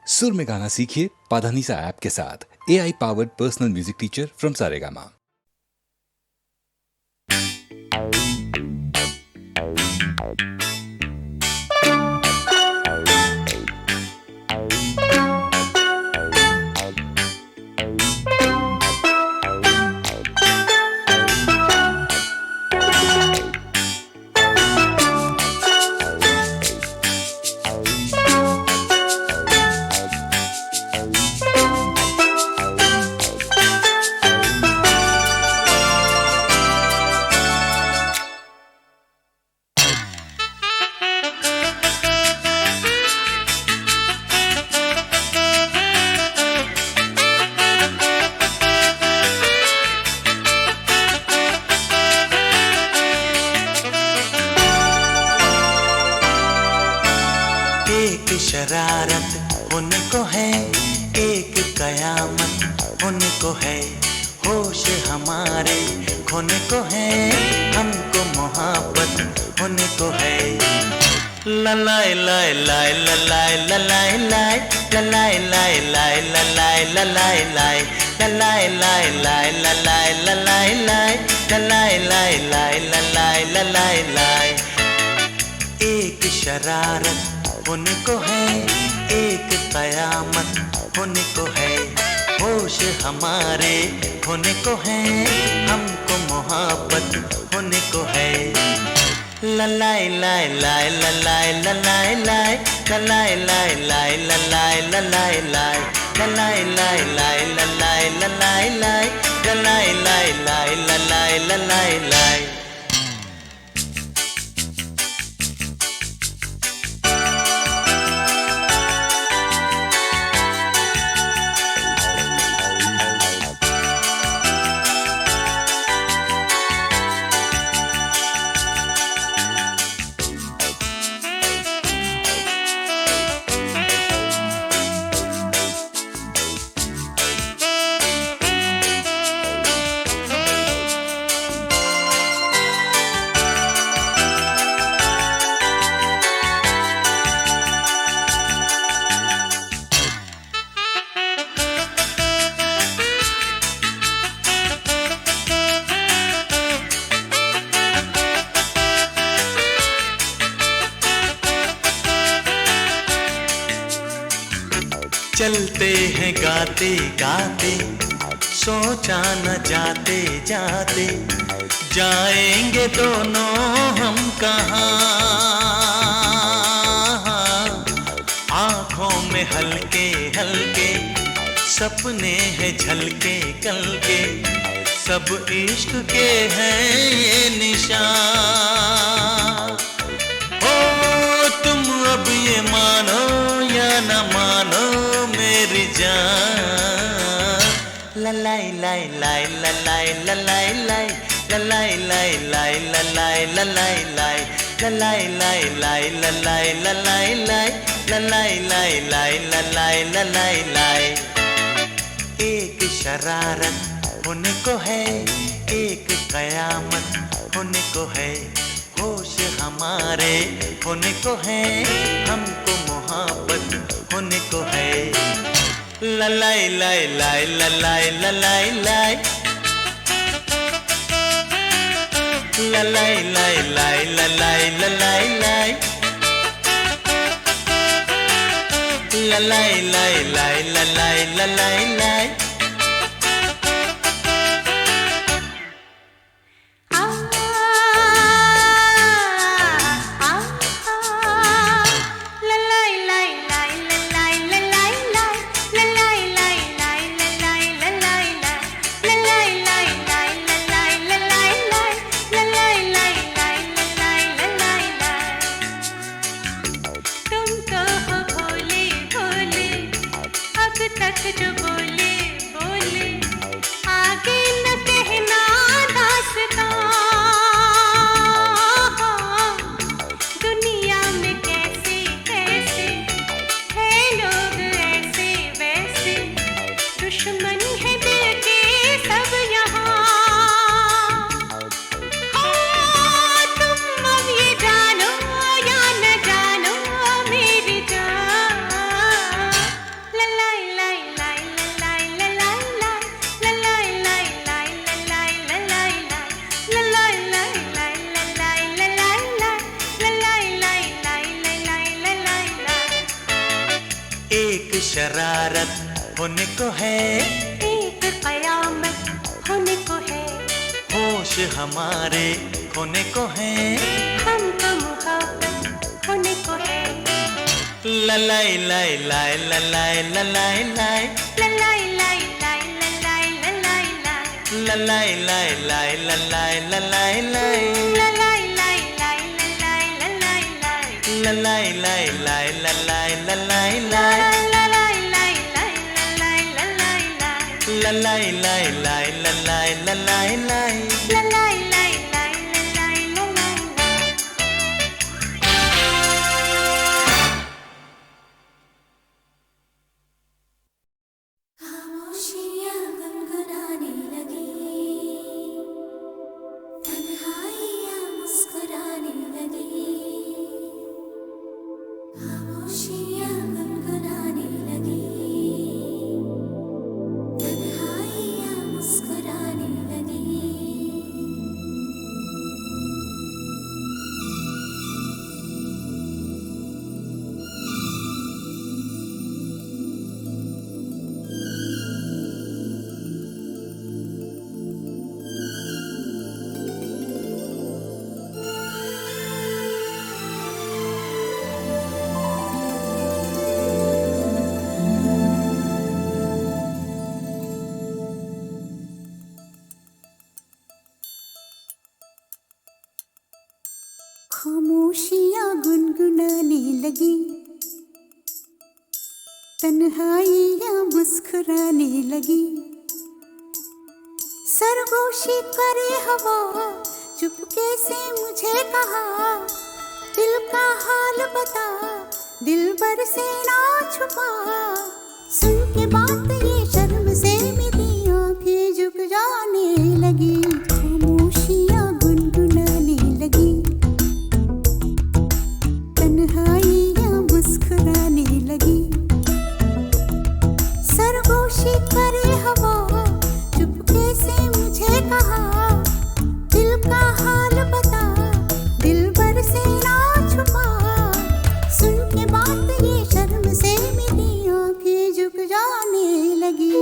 सुर में गाना सीखिए पाधानीसा ऐप के साथ। AI powered personal music teacher from Saregama. एक शरारत उनको है, एक कयामत उनको है, होश हमारे खोने को है, हमको मोहब्बत उनको है। ललाए लाए लाए ललाए ललाए लाए ललाए लाए लाए ललाए ललाए लाए ललाए लाए लाए ललाए ललाए लाए ललाए लाए लाए ललाए ललाए लाए। एक शरारत उनको है, एक कयामत उनको है, होश हमारे होने को है, हमको मोहब्बत होने को है। ललाए लाए लाए ललाए ललाए लाए ललाए लाए लाए ललाए ललाए लाए ललाए लाए लाए ललाए ललाए लाए ललाए लाए लाए ललाए ललाए लाए। चलते हैं गाते गाते, सोचा न जाते जाते, जाएंगे दोनों हम कहाँ। आँखों में हल्के हल्के सपने हैं झलके कल के, सब इश्क के हैं ये निशान। हो तुम अब ये मानो या न मानो मेरी जान। ललाई लाई लाई ललाई ललाई लाई ललाई लाई लाई ललाई ललाई लाई ललाई लाई लाई ललाई ललाई लाई ललाई लाई लाई ललाई ललाई लाई। एक शरारत उनको है, एक कयामत उनको है, होश हमारे होने को है, हमको मोहब्बत होने को है। ललाई लाई लाई ललाई ललाई लाई ललाई लाई लाई ललाई ललाई लाई ललाई लाई लाई ललाई ललाई लाई। जो बोले बोले आगे न कहना दास्तां। दुनिया में कैसे कैसे है लोग ऐसे वैसे, दुश्मन है दिल के सब यहाँ। तुम अब ये जानो या न जानो मेरी जान। एक शरारत होने को है, एक कयामत होने को है, होश हमारे खोने को है, हमको मुहब्बत होने को है। ललाई लाई लाई ललाई ललाई लाई ललाई लाई लाई ललाई ललाई लाई ललाई लाई लाई ललाई ललाई लाई ललाई लाई लाई ललाई ललाई लाई ललाई लाई लाई ललाई ललाई लाई ललाई लाई लाई ललाई ललाई लाई ललाई लाई लाई ललाई ललाई लाई ललाई लाई लाई ललाई ललाई लाई। खामोशियाँ गुनगुनाने लगी, तन्हाइयाँ मुस्कुराने लगी। खामोशियाँ गुनगुनाने लगी, तन्हाइयाँ मुस्कुराने लगी। खामोशियाँ गुनगुनाने लगी, तन्हाइयाँ मुस्कुराने लगी। सरगोशी करे हवा, चुपके से मुझे कहा, दिल का हाल बता, दिल भर से ना छुपा। सुन के बात ये शर्म से मेरी आंखें झुक जाने लगी। खामोशियाँ गुनगुनाने लगी, तन्हाइयाँ मुस्कुराने लगी। सरगोशी करे हवा, चुपके से मुझे कहा, दिल का हाल बता, दिल भर से ना छुपा। सुन के बात ये शर्म से मेरी आंखें झुक जाने लगी।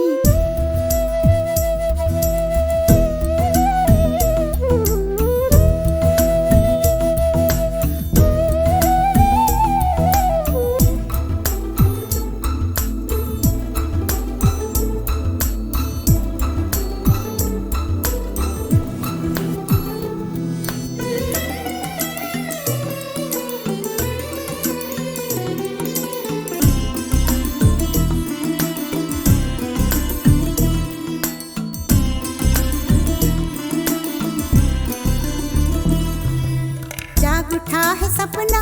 जाग उठा है सपना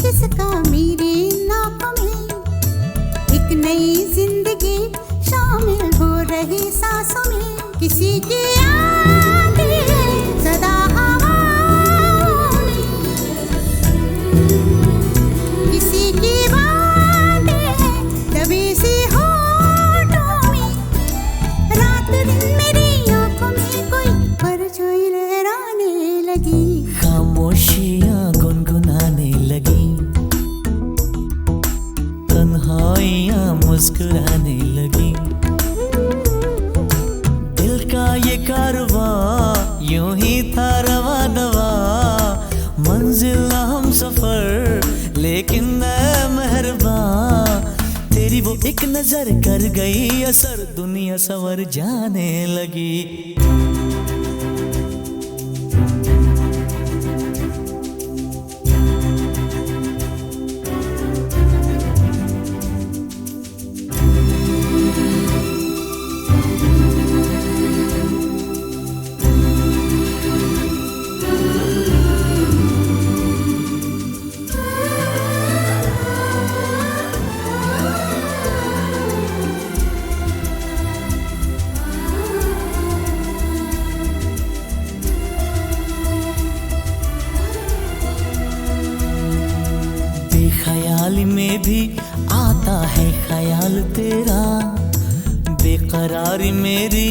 किसका मेरे नाकों में, एक नई जिंदगी शामिल हो रही सांसों में। किसी की आंखें सदा हवाओं में, किसी की बातें दबी सी होठों में। रात दिन मेरी आंखों में कोई परछाई लहराने लगी। खामोशियाँ गुनगुनाने लगी, तन्हाइयाँ मुस्कुराने लगी। दिल का ये कारवां यूं ही था रवा दवा, मंजिल ना हम सफर लेकिन मैं मेहरबान। तेरी वो एक नजर कर गई असर, दुनिया संवर जाने लगी। ख्याल में भी आता है ख्याल तेरा, बेकरारी मेरी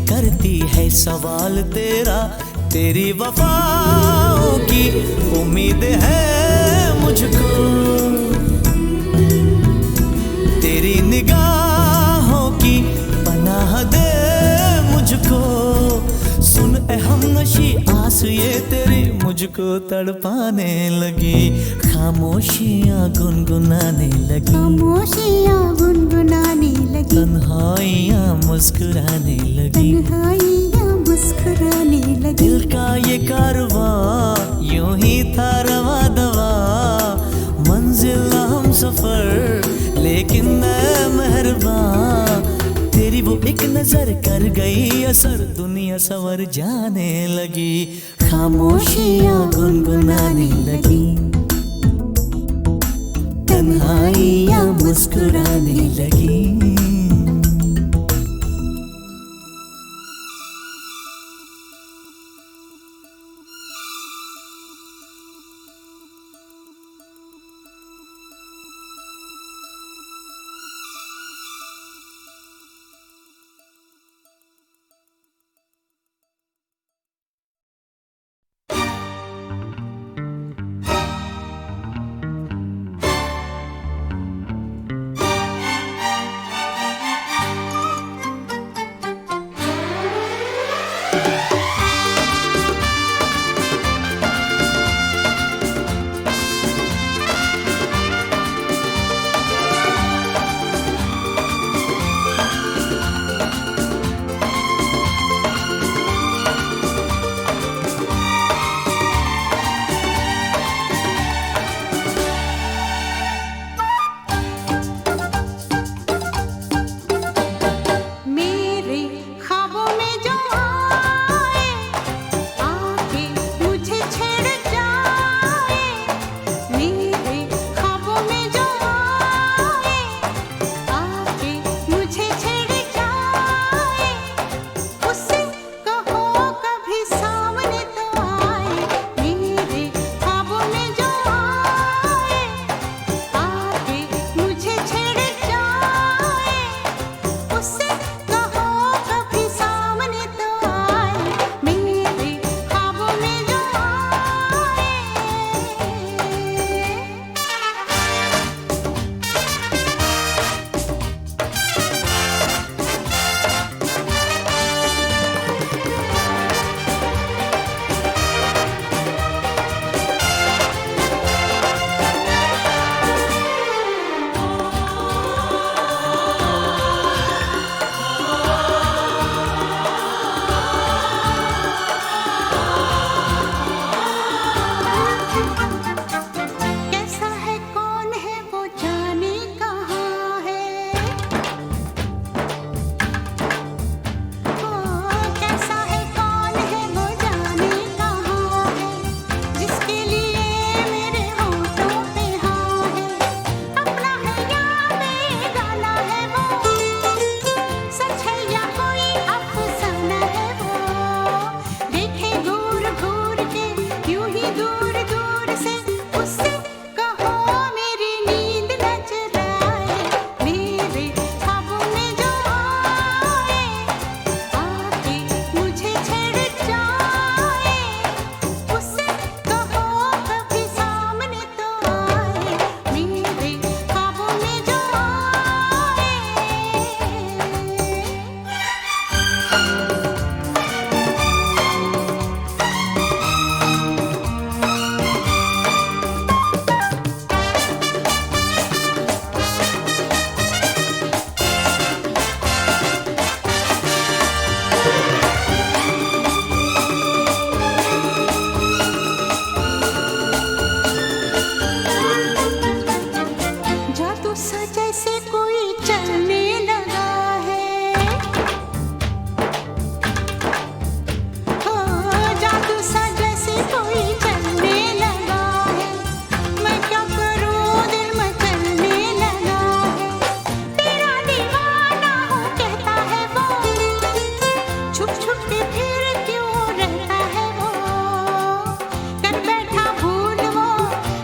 करती है सवाल तेरा। तेरी वफाओं की उम्मीद है मुझको, तेरी तेरी निगाहों की पनाह दे मुझको। सुन ए हमनशी आस ये तेरी मुझको तड़पाने लगी। खामोशियाँ गुनगुनाने लगी, खामोशियाँ गुनगुनाने लगी, तन्हाइयाँ मुस्कुराने लगी। तन्हाइयाँ मुस्कुराने लगी। दिल का ये कारवां यूं ही था रवा दवा। मंजिल हम सफर लेकिन मैं मेहरबान। तेरी वो एक नजर कर गई असर, दुनिया सवर जाने लगी। खामोशियाँ गुनगुनाने लगी, तन्हाइयाँ मुस्कुराने लगी।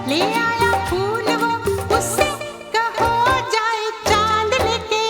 ले आया फूल वो, उससे कहो जाए चांद लेके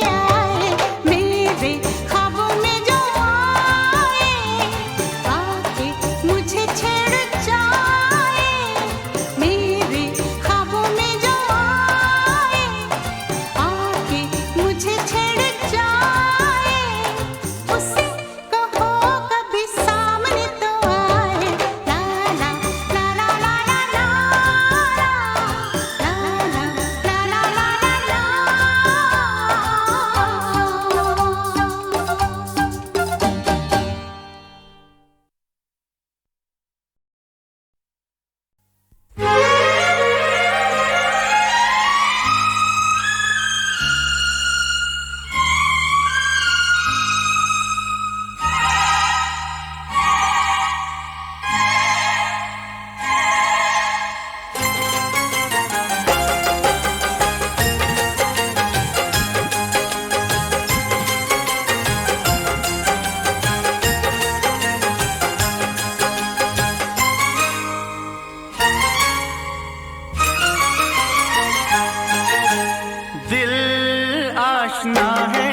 आशना है,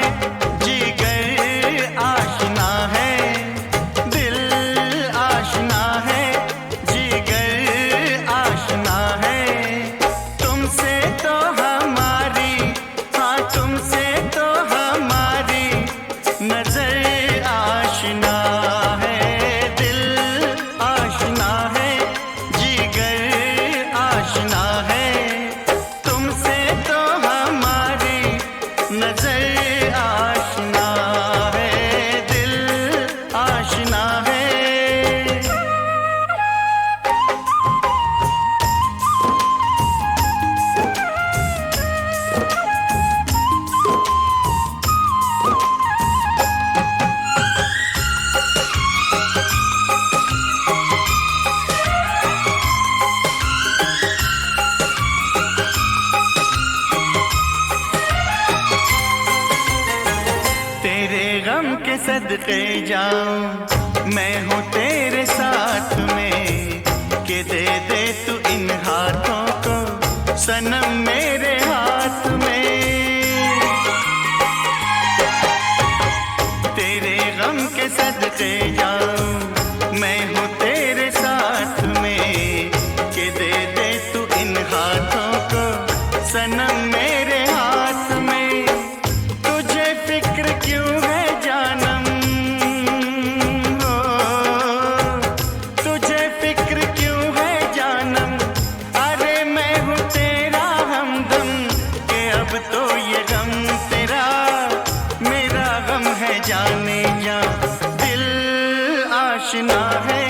जिगर आशना है, दिल आशना है, जिगर आशना है। तुमसे तो हमारी, हाँ तुमसे तो हमारी नजर आशना है, दिल आशना है, जिगर आशना है। तुमसे तो हमारी नजर आशना है, दिल आशना है। तेरे गम के सदके जाऊं मैं हूँ तेरे साथ में, कि दे दे तू इन हाथों को सनम मेरे हाथ में। तेरे गम के सदके जाऊं मैं हूँ तेरे साथ में, कि दे दे तू इन हाथों को सनम मेरे हाथ में। तुझे फिक्र क्यों है जानम, हो तुझे फिक्र क्यों है जानम, अरे मैं हूँ तेरा हमदम, कि अब तो ये गम तेरा मेरा गम है जाने जा। दिल आशना है,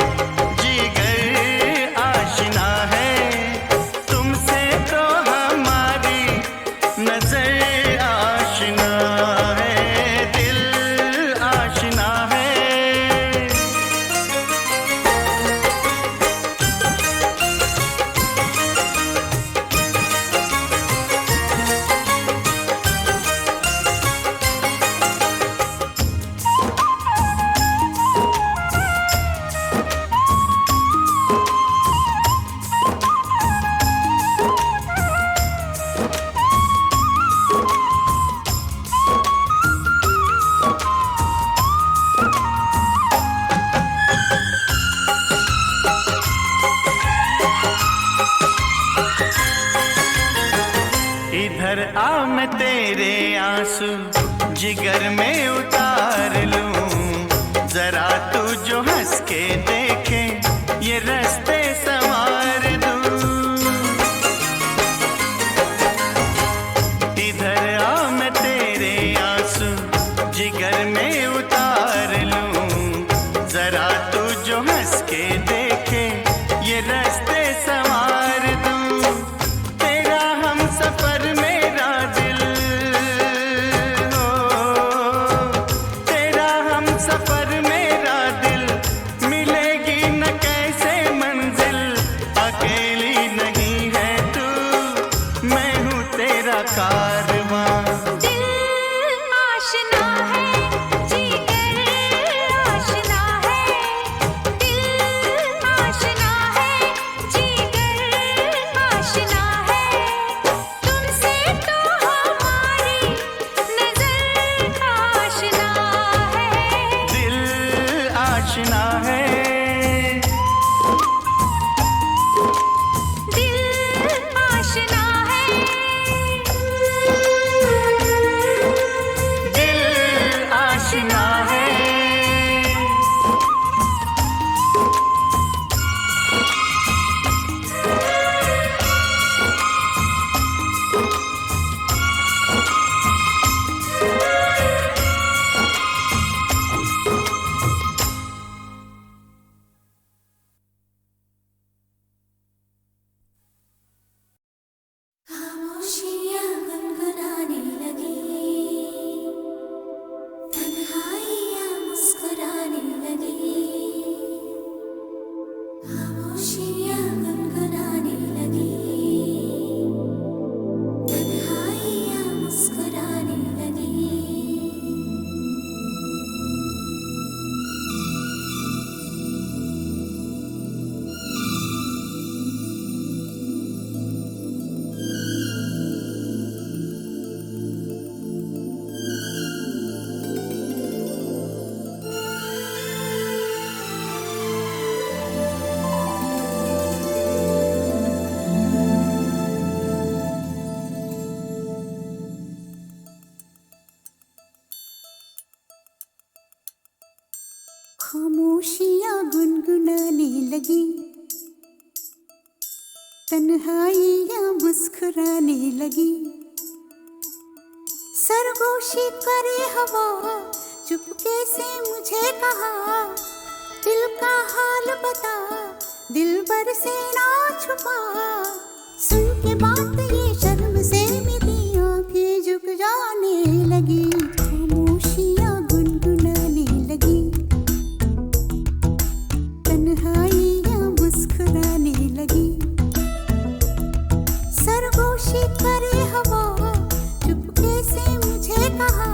जिगर आशना है, तुमसे तो हमारी नजर आशना है, दिल आशना है। इधर आ मैं तेरे आंसू जिगर में उतार लूं, जरा तू जो हंस के देखे ये रास्ते संवार दूं। इधर आ मैं तेरे आंसू जिगर में उतार लूं, जरा तू जो हंस के देखे ये रास्ते संवार दूं। तेरा हम सफर मेरा दिल, हो तेरा खामोशियाँ गुनगुनाने लगी, तन्हाइयाँ मुस्कुराने लगी। सरगोशी करे हवा, चुपके से मुझे कहा, दिल का हाल बता, दिलबर से ना छुपा। सुन के बात ये शर्म से मेरी आंखें झुक जाने लगी, खामोशियाँ गुनगुनाने लगी, तन्हाइयाँ मुस्कुराने लगी। सरगोशी करे हवा, चुपके से मुझे कहा,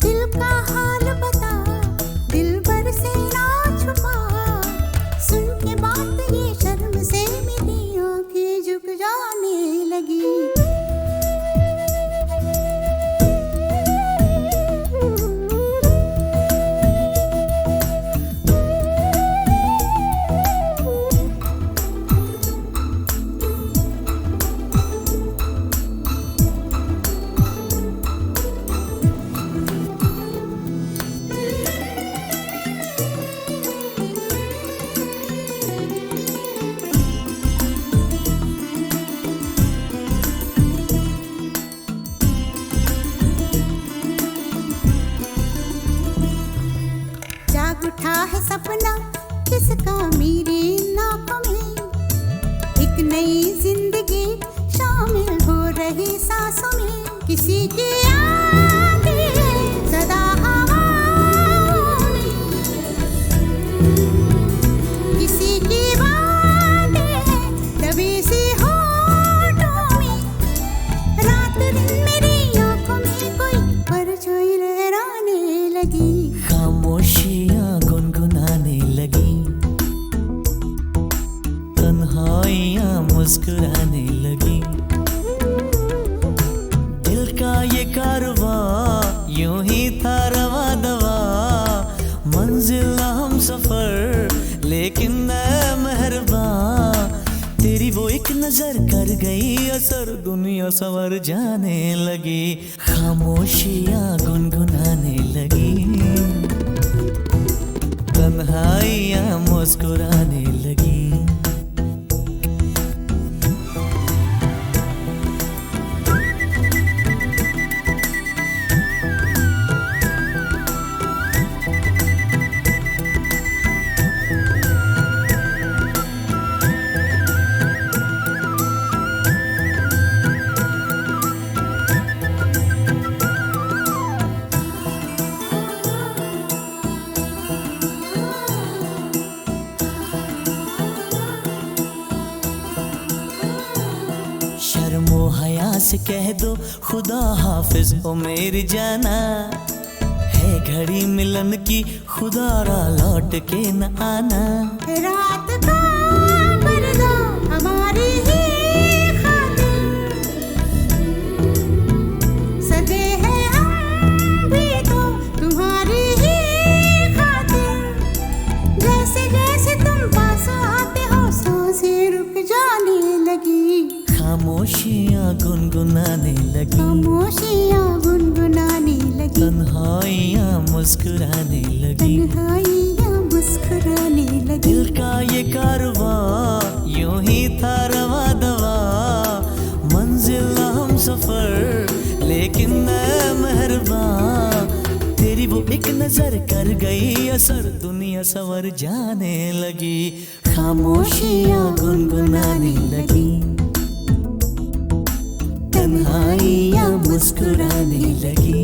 दिल का हाल बता, दिलबर से ना छुपा। सुन के बात ये शर्म से मेरी आंखें झुक जाने लगी। जाग उठा है सपना किसका मेरी नाकों में, एक नई जिंदगी शामिल हो रही सांसों में। किसी की याद है सदा हवाओं में, किसी की बातें हैं दबी सी होठों में। रात दिन मेरी आंखों में कोई परछाई लहराने लगी, खामोशियाँ गुनगुनाने लगी, तन्हाइयाँ मुस्कुराने लगी। दिल का ये कारवां यूं ही था रवा दवा, मंजिल हम सफर लेकिन मैं मेहरबान। तेरी वो एक नजर कर गई असर, दुनिया संवर जाने लगी, खामोशियाँ गुनगुनाने लगी, तन्हाइयाँ मुस्कुराने लगी। शर्मो हया से कह दो खुदा हाफिज हो मेरी जाना, है घड़ी मिलन की खुदा रा लौट के न आना। रात का पर्दा हमारी ही खातिर, सजे हैं हम भी तो तुम्हारी ही खातिर। जैसे जैसे तुम पास आते हो सांसें रुक जाने लगी, खामोशियाँ गुनगुनाने लगी, खामोशियाँ गुनगुनाने लगी, तन्हाइयाँ मुस्कुराने लगी। तन्हाइयाँ मुस्कुराने लगी। दिल का ये कारवां यूं ही था रवा दवा, मंजिल हम सफर लेकिन मैं मेहरबान। तेरी वो एक नजर कर गई असर, दुनिया संवर जाने लगी, खामोशियाँ गुनगुनाने लगी, तन्हाइयाँ मुस्कुराने लगी।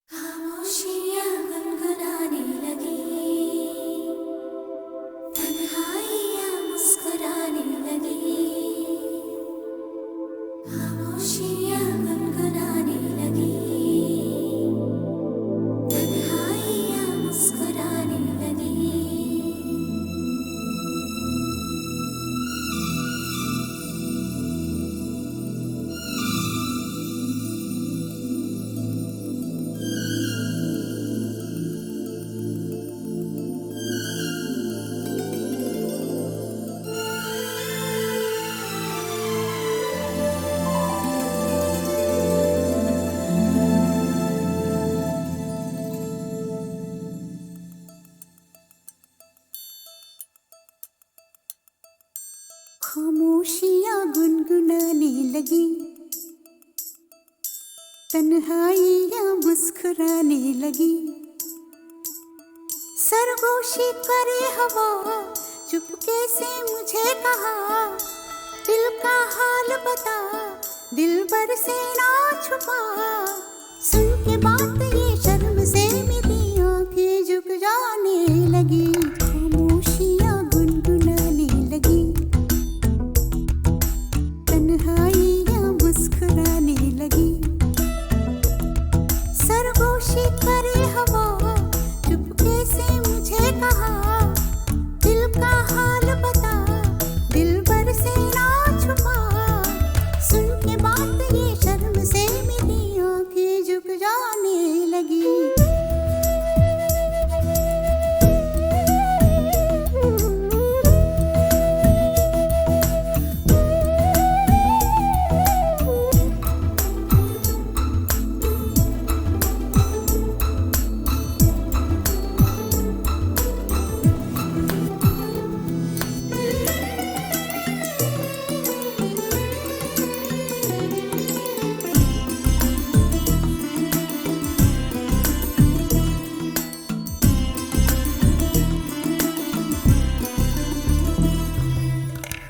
खामोशियाँ गुनगुनाने लगी, तन्हाइयाँ मुस्कुराने लगी। खामोशियाँ गुनगुनाने लगी, तन्हाइयाँ मुस्कुराने लगी। खामोशियाँ गुनगुनाने लगी, तन्हाइयाँ मुस्कुराने लगी। सरगोशी करे हवा, चुपके से मुझे कहा, दिल का हाल बता, दिलबर से ना छुपा। सुन के बात ये शर्म से मेरी आंखें झुक जाने लगी, खामोशियाँ गुनगुनाने लगी, तन्हाइयाँ मुस्कुराने लगी। सरगोशी करे हवा, चुपके से मुझे कहा, दिल का हाल बता, दिलबर से ना छुपा। सुन के बात ये शर्म से मेरी आंखें झुक जाने लगी।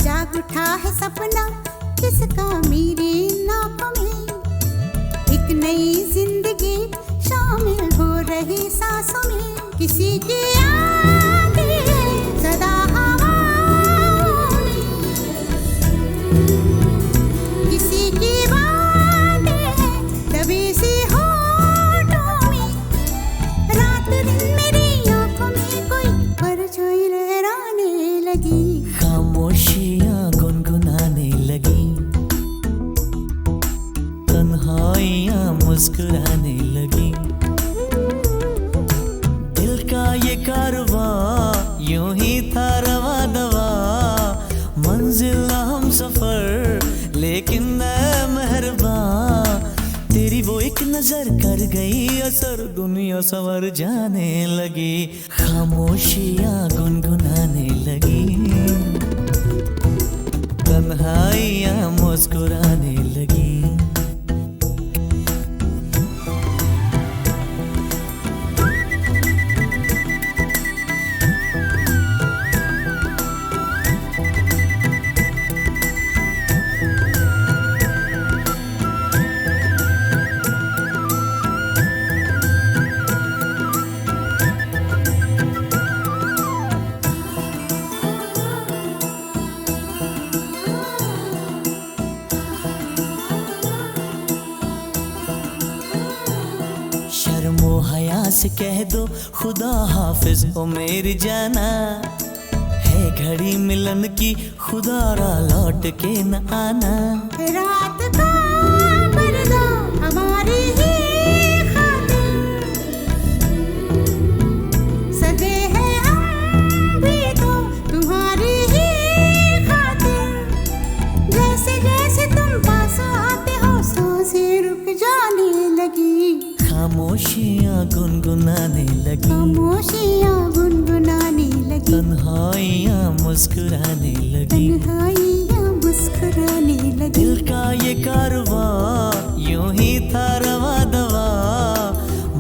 जाग उठा है सपना किसका मेरी नाकों में, एक नई जिंदगी शामिल हो रही सांसों में। किसी की यादें सदा हवाओं में, किसी की बातें दबी सी होठों में। रात दिन मेरी आंखों में कोई परछाई लहराने लगी, खामोशियाँ गुनगुनाने लगी, तन्हाइयाँ मुस्कुराने लगी। दिल का ये कारवां यूं ही था रवा दवा, मंजिल हम सफर लेकिन मैं मेहरबान। तेरी वो एक नजर कर गई असर, दुनिया संवर जाने लगी, खामोशियाँ गुनगुनाने लगी, तन्हाइयाँ मुस्कुराने लगी। शर्मो हया से कह दो खुदा हाफिज ओ मेरी जाना, है घड़ी मिलन की खुदारा लौट के न आना। रात का पर्दा हमारी ही खातिर, सजे हैं हम भी तो तुम्हारी ही खातिर। जैसे जैसे तुम पास आते हो सांसें रुक जाने लगी, खामोशियाँ गुनगुनाने लगी, खामोशियाँ गुनगुनाने लगी, तन्हाइयाँ मुस्कुराने लगी। तन्हाइयाँ मुस्कुराने लगी। दिल का ये कारवां यूं ही था रवा दवा,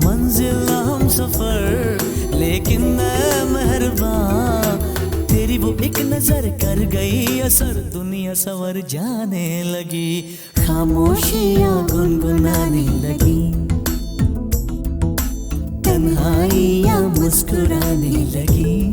मंजिल हम सफर लेकिन मैं मेहरबान। तेरी वो एक नजर कर गई असर, दुनिया संवर जाने लगी, खामोशियाँ गुनगुनाने लगी, तन्हाइयाँ मुस्कुराने लगी।